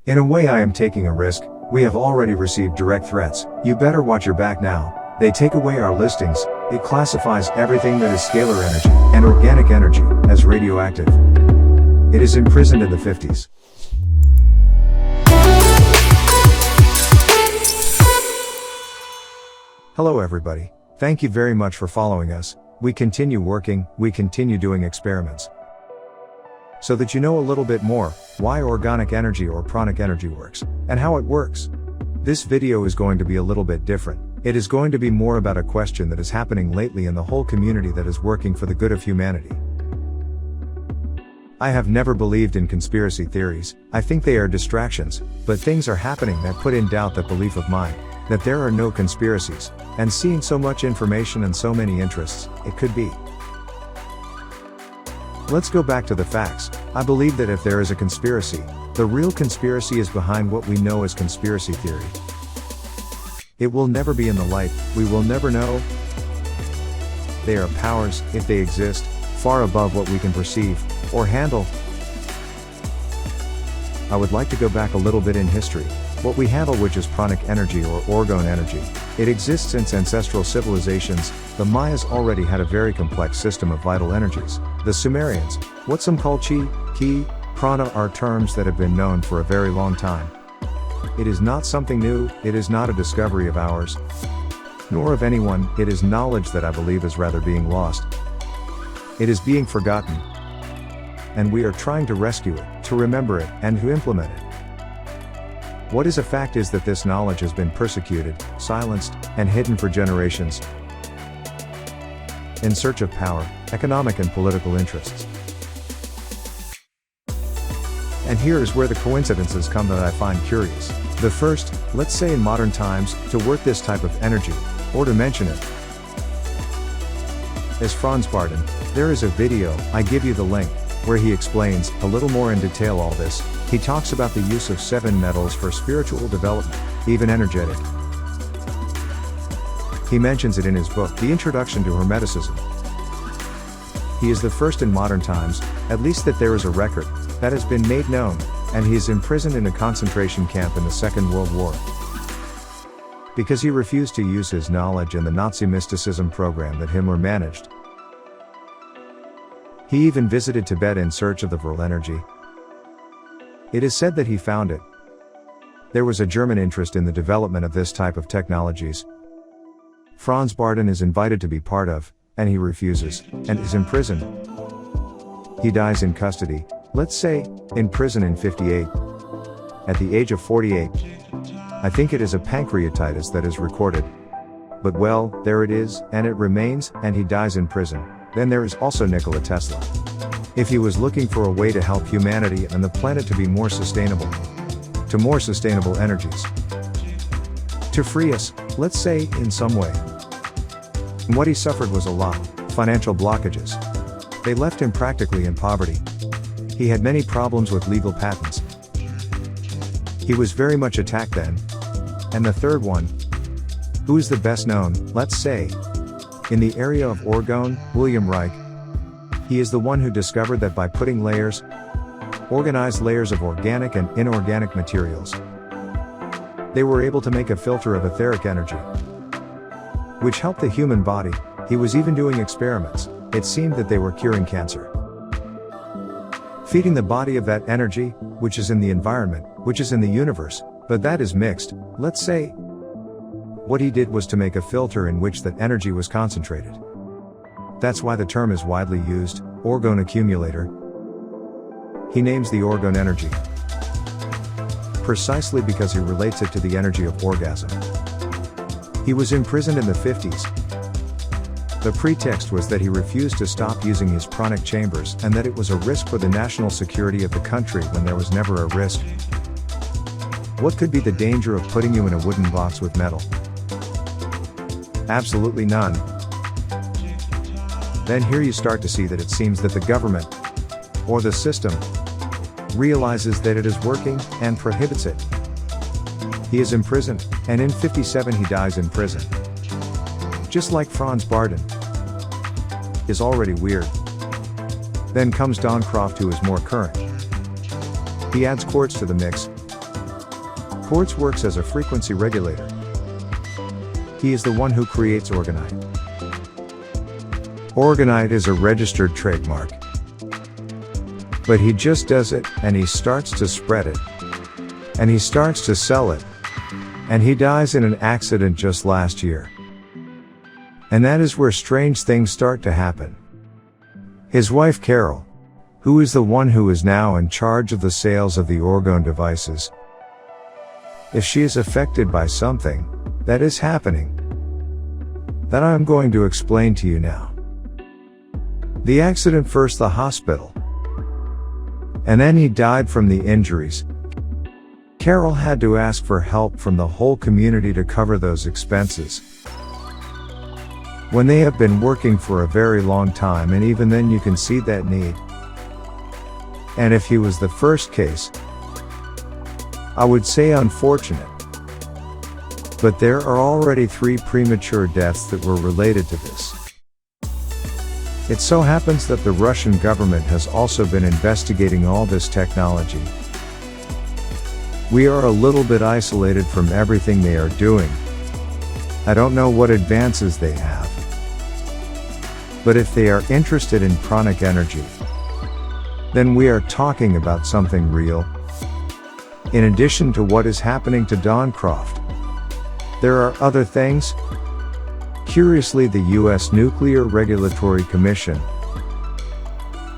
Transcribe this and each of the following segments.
In a way, I am taking a risk. We have already received direct threats. You better watch your back now. They take away our listings. It classifies everything that is scalar energy and organic energy as radioactive. It is imprisoned in the 50s. Hello everybody. Thank you very much for following us. We continue working, we continue doing experiments. So that you know a little bit more, why organic energy or pranic energy works, and how it works. This video is going to be a little bit different. It is going to be more about a question that is happening lately in the whole community that is working for the good of humanity. I have never believed in conspiracy theories. I think they are distractions, but things are happening that put in doubt that belief of mine, that there are no conspiracies, and seeing so much information and so many interests, it could be. Let's go back to the facts. I believe that if there is a conspiracy, the real conspiracy is behind what we know as conspiracy theory. It will never be in the light, we will never know. They are powers, if they exist, far above what we can perceive, or handle. I would like to go back a little bit in history. What we handle, which is pranic energy or orgone energy, it exists since ancestral civilizations. The Mayas already had a very complex system of vital energies. The Sumerians, what some call chi, ki, prana are terms that have been known for a very long time. It is not something new, it is not a discovery of ours, nor of anyone. It is knowledge that I believe is rather being lost. It is being forgotten. And we are trying to rescue it, to remember it, and to implement it. What is a fact is that this knowledge has been persecuted, silenced, and hidden for generations, in search of power, economic and political interests. And here is where the coincidences come that I find curious. The first, let's say in modern times, to work this type of energy, or to mention it, is Franz Barden. There is a video, I give you the link, where he explains a little more in detail all this. He talks about the use of 7 metals for spiritual development, even energetic. He mentions it in his book, The Introduction to Hermeticism. He is the first in modern times, at least that there is a record, that has been made known, and he is imprisoned in a concentration camp in the Second World War. Because he refused to use his knowledge in the Nazi mysticism program that Himmler managed. He even visited Tibet in search of the viral energy. It is said that he found it. There was a German interest in the development of this type of technologies. Franz Barden is invited to be part of, and he refuses, and is imprisoned. He dies in custody, let's say, in prison in 58. At the age of 48. I think it is a pancreatitis that is recorded. But well, there it is, and it remains, and he dies in prison. Then there is also Nikola Tesla. If he was looking for a way to help humanity and the planet to be more sustainable, to more sustainable energies, to free us, let's say, in some way. And what he suffered was a lot, financial blockages. They left him practically in poverty. He had many problems with legal patents. He was very much attacked then. And the third one, who is the best known, let's say, in the area of Orgone, William Reich. He is the one who discovered that by putting layers, organized layers of organic and inorganic materials, they were able to make a filter of etheric energy, which helped the human body. He was even doing experiments. It seemed that they were curing cancer, feeding the body of that energy, which is in the environment, which is in the universe, but that is mixed, let's say. What he did was to make a filter in which that energy was concentrated. That's why the term is widely used, orgone accumulator. He names the orgone energy, precisely because he relates it to the energy of orgasm. He was imprisoned in the 50s. The pretext was that he refused to stop using his pranic chambers and that it was a risk for the national security of the country when there was never a risk. What could be the danger of putting you in a wooden box with metal? Absolutely none. Then here you start to see that it seems that the government, or the system, realizes that it is working, and prohibits it. He is imprisoned, and in 57 he dies in prison. Just like Franz Barden. Is already weird. Then comes Don Croft, who is more current. He adds quartz to the mix. quartz works as a frequency regulator. He is the one who creates Orgonite. Orgonite is a registered trademark. But he just does it, and he starts to spread it. And he starts to sell it. And he dies in an accident just last year. And that is where strange things start to happen. His wife Carol, who is the one who is now in charge of the sales of the Orgone devices, if she is affected by something that is happening, that I am going to explain to you now. The accident, first the hospital, and then he died from the injuries. Carol had to ask for help from the whole community to cover those expenses, when they have been working for a very long time, and even then you can see that need. And if he was the first case, I would say unfortunate. But there are already 3 premature deaths that were related to this. It so happens that the Russian government has also been investigating all this technology. We are a little bit isolated from everything they are doing. I don't know what advances they have. But if they are interested in pranic energy, then we are talking about something real. In addition to what is happening to Don Croft, there are other things. Curiously, the U.S. Nuclear Regulatory Commission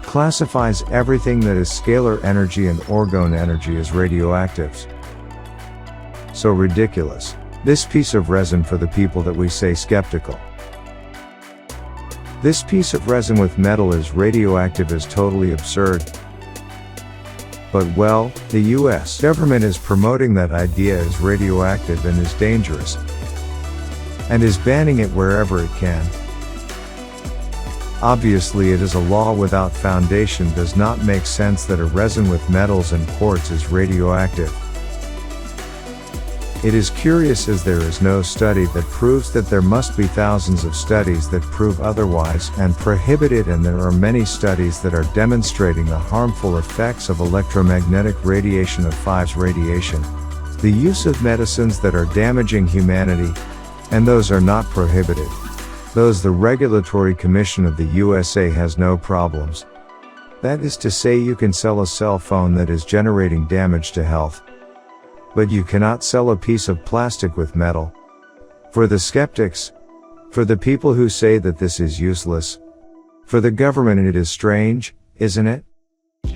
classifies everything that is scalar energy and orgone energy as radioactives. So ridiculous. This piece of resin, for the people that we say skeptical, this piece of resin with metal is radioactive, is totally absurd. But well, the US government is promoting that idea as radioactive and is dangerous, and is banning it wherever it can. Obviously it is a law without foundation. Does not make sense that a resin with metals and quartz is radioactive. It is curious as there is no study that proves that. There must be thousands of studies that prove otherwise and prohibit it, and there are many studies that are demonstrating the harmful effects of electromagnetic radiation, of 5's radiation, the use of medicines that are damaging humanity, and those are not prohibited. Those the Regulatory Commission of the USA has no problems. That is to say, you can sell a cell phone that is generating damage to health, but you cannot sell a piece of plastic with metal. For the skeptics, for the people who say that this is useless, for the government, it is strange, isn't it?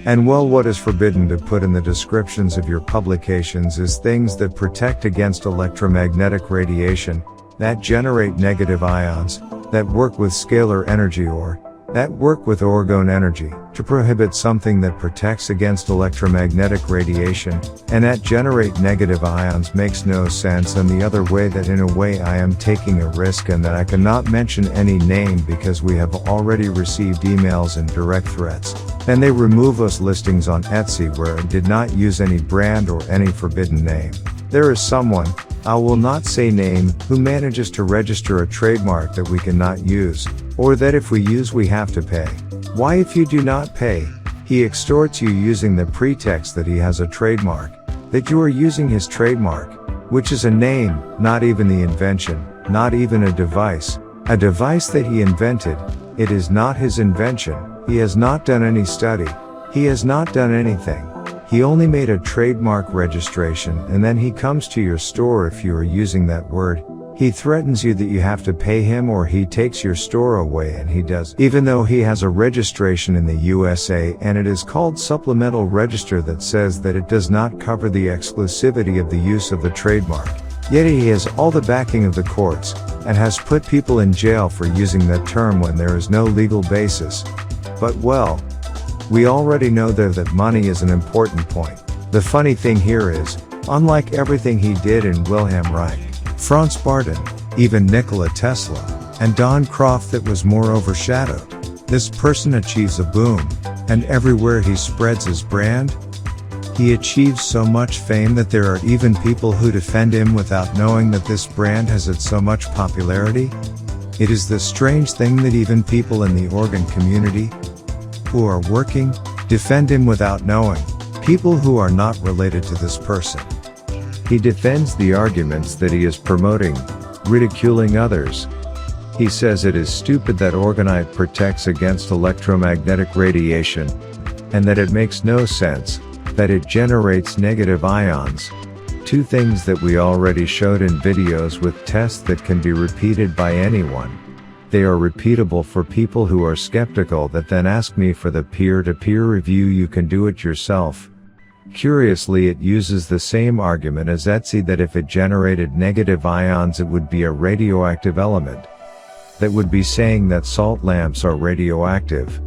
And well, what is forbidden to put in the descriptions of your publications is things that protect against electromagnetic radiation, that generate negative ions, that work with scalar energy, or that work with orgone energy. To prohibit something that protects against electromagnetic radiation, and that generate negative ions, makes no sense. And the other way, that in a way I am taking a risk, and that I cannot mention any name because we have already received emails and direct threats, and they remove us listings on Etsy where I did not use any brand or any forbidden name. There is someone, I will not say name, who manages to register a trademark that we cannot use, or that if we use we have to pay. Why, if you do not pay, he extorts you using the pretext that he has a trademark, that you are using his trademark, which is a name, not even the invention, not even a device that he invented. It is not his invention. He has not done any study. He has not done anything. He only made a trademark registration, and then he comes to your store. If you are using that word, he threatens you that you have to pay him, or he takes your store away, and he does, even though he has a registration in the USA, and it is called supplemental register, that says that it does not cover the exclusivity of the use of the trademark. Yet he has all the backing of the courts, and has put people in jail for using that term when there is no legal basis. But well, we already know there that money is an important point. The funny thing here is, unlike everything he did in Wilhelm Reich, Franz Barton, even Nikola Tesla, and Don Croft, that was more overshadowed, this person achieves a boom, and everywhere he spreads his brand, he achieves so much fame that there are even people who defend him without knowing that this brand has had so much popularity. It is the strange thing that even people in the organ community, who are working, defend him without knowing, people who are not related to this person. He defends the arguments that he is promoting, ridiculing others. He says it is stupid that Orgonite protects against electromagnetic radiation, and that it makes no sense, that it generates negative ions. Two things that we already showed in videos with tests that can be repeated by anyone. They are repeatable for people who are skeptical that then ask me for the peer-to-peer review. You can do it yourself. Curiously, it uses the same argument as Etsy, that if it generated negative ions it would be a radioactive element. That would be saying that salt lamps are radioactive,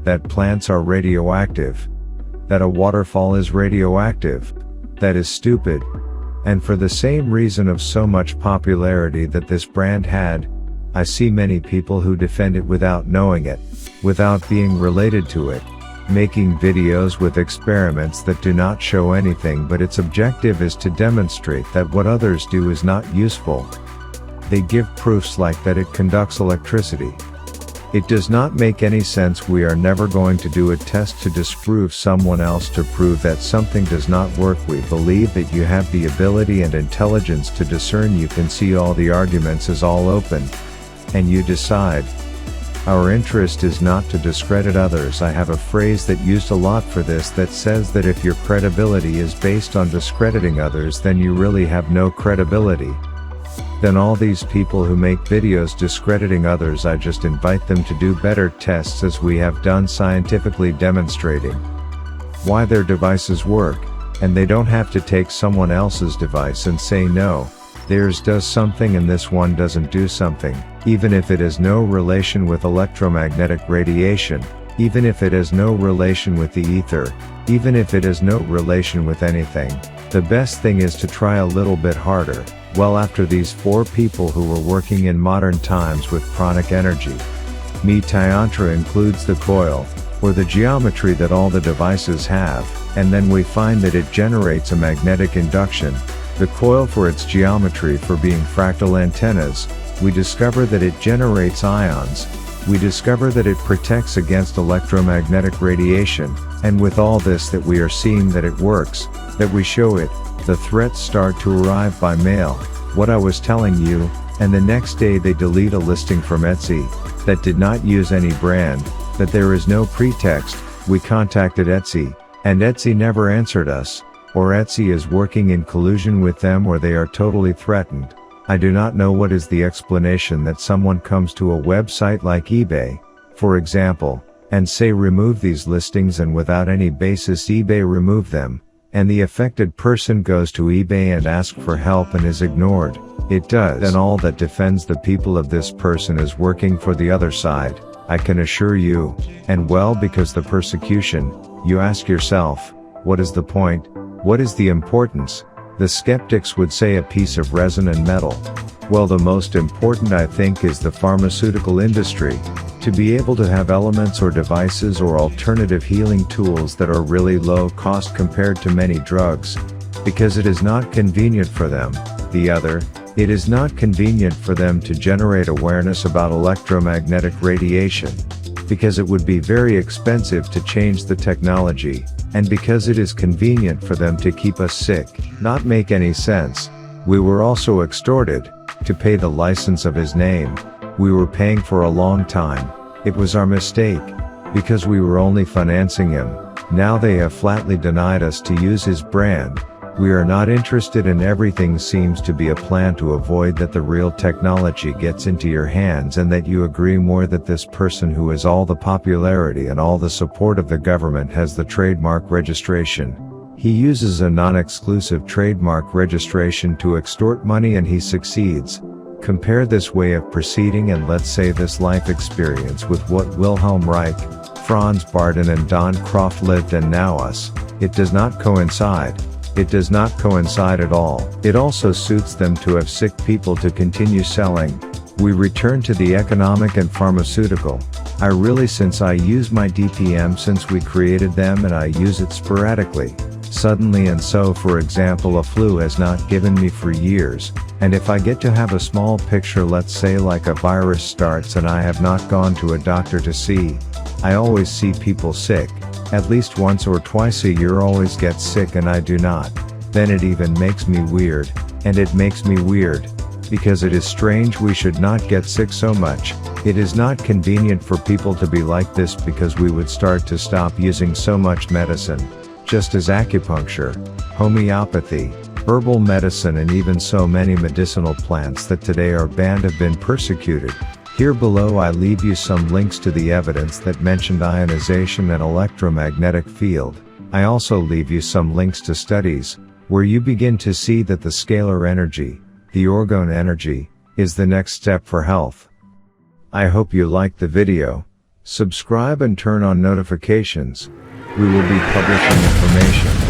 that plants are radioactive, that a waterfall is radioactive. That is stupid. And for the same reason of so much popularity that this brand had, I see many people who defend it without knowing it, without being related to it, making videos with experiments that do not show anything, but its objective is to demonstrate that what others do is not useful. They give proofs like that it conducts electricity. It does not make any sense. We are never going to do a test to disprove someone else to prove that something does not work. We believe that you have the ability and intelligence to discern. You can see all the arguments is all open, and you decide. Our interest is not to discredit others. I have a phrase that used a lot for this that says that if your credibility is based on discrediting others, then you really have no credibility. Then all these people who make videos discrediting others, I just invite them to do better tests, as we have done, scientifically demonstrating why their devices work, and they don't have to take someone else's device and say no, theirs does something and this one doesn't do something, even if it has no relation with electromagnetic radiation, even if it has no relation with the ether, even if it has no relation with anything. The best thing is to try a little bit harder. Well, after these 4 people who were working in modern times with pranic energy, Metayantra includes the coil, or the geometry that all the devices have, and then we find that it generates a magnetic induction. The coil for its geometry for being fractal antennas, we discover that it generates ions, we discover that it protects against electromagnetic radiation, and with all this that we are seeing that it works, that we show it, the threats start to arrive by mail, what I was telling you, and the next day they delete a listing from Etsy, that did not use any brand, that there is no pretext. We contacted Etsy, and Etsy never answered us, or Etsy is working in collusion with them, or they are totally threatened. I do not know what is the explanation that someone comes to a website like eBay, for example, and say remove these listings, and without any basis eBay remove them, and the affected person goes to eBay and asks for help and is ignored. It does. Then all that defends the people of this person is working for the other side, I can assure you. And well, because the persecution, you ask yourself, what is the point? What is the importance? The skeptics would say a piece of resin and metal. Well, the most important, I think, is the pharmaceutical industry. To be able to have elements or devices or alternative healing tools that are really low cost compared to many drugs. Because it is not convenient for them. The other, it is not convenient for them to generate awareness about electromagnetic radiation. Because it would be very expensive to change the technology, and because it is convenient for them to keep us sick. Not make any sense. We were also extorted to pay the license of his name. We were paying for a long time. It was our mistake, because we were only financing him. Now they have flatly denied us to use his brand. We are not interested, and everything seems to be a plan to avoid that the real technology gets into your hands, and that you agree more that this person who has all the popularity and all the support of the government has the trademark registration. He uses a non-exclusive trademark registration to extort money, and he succeeds. Compare this way of proceeding and let's say this life experience with what Wilhelm Reich, Franz Barton and Don Croft lived, and now us. It does not coincide. It does not coincide at all. It also suits them to have sick people to continue selling. We return to the economic and pharmaceutical. Since I use my DPM since we created them, and I use it sporadically, suddenly, and so for example a flu has not given me for years, and if I get to have a small picture, let's say like a virus starts and I have not gone to a doctor to see, I always see people sick, at least once or twice a year always get sick, and I do not. then it even makes me weird, and it makes me weird, because it is strange we should not get sick so much. It is not convenient for people to be like this because we would start to stop using so much medicine, just as acupuncture, homeopathy, herbal medicine and even so many medicinal plants that today are banned have been persecuted. Here below I leave you some links to the evidence that mentioned ionization and electromagnetic field. I also leave you some links to studies, where you begin to see that the scalar energy, the orgone energy, is the next step for health. I hope you liked the video. Subscribe and turn on notifications. We will be publishing information